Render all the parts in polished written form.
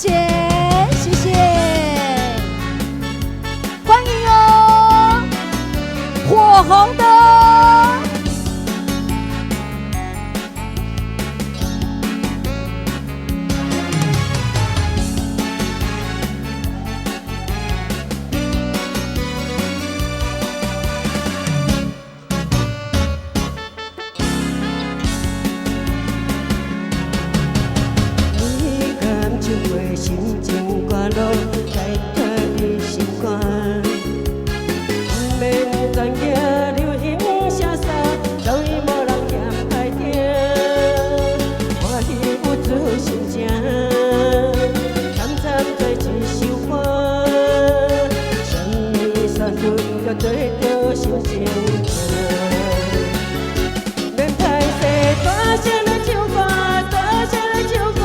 姐，谢谢，欢迎哦，火红的。心情歌路在脱你心肝，不免专业流行写啥，早已无人嫌歹听。欢喜有出心情，惨惨做一首歌，什么酸酸要做着心情痛。免歹势，大声来唱歌，大声来唱歌。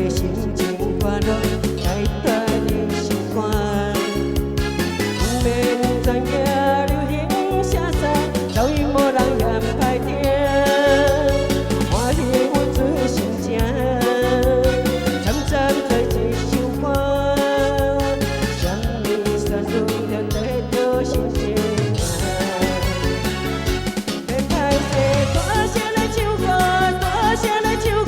心情快乐，在脱你心肝，不免专业流行写啥，早已无人嫌歹听。欢喜有出心情，惨惨做一首歌，什么酸酸要得着心情痛。免歹势，大声来唱歌，大声来唱歌。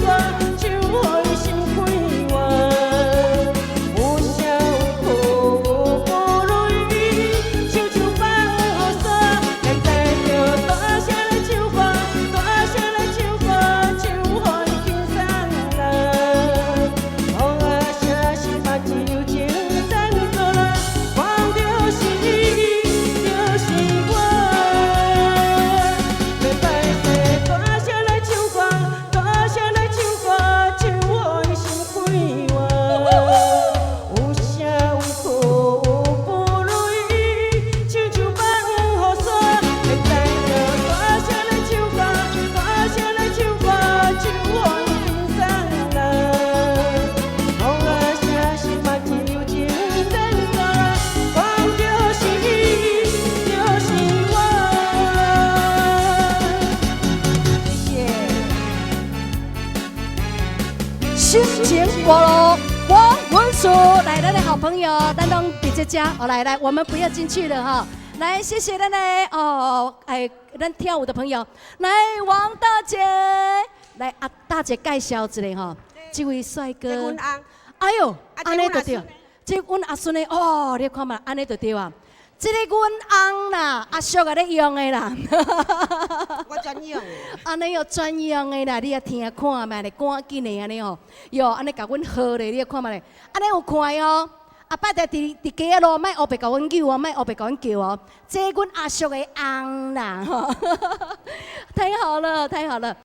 心情歌路王文淑，来，咱的好朋友，咱拢伫这家，哦，来，我们不要进去了哈。来，谢谢咱的哦，哎，咱跳舞的朋友，来，王大姐，来啊，大姐介绍一下哈，这位帅哥。这阮翁。哎呦，安尼就对，这阮阿孙的哦，你看嘛，安尼就对啊。这个阮翁啦，阿叔啊咧用的啦。我专用。安尼有专用的啦，你也听看嘛，咧赶紧的安尼哦，哟，安尼甲阮好咧，你看嘛咧，安尼有快哦。啊，拜托伫街路，莫后白甲阮叫哦，莫后白甲阮叫哦。这阮阿叔的翁啦，太好了，太好了。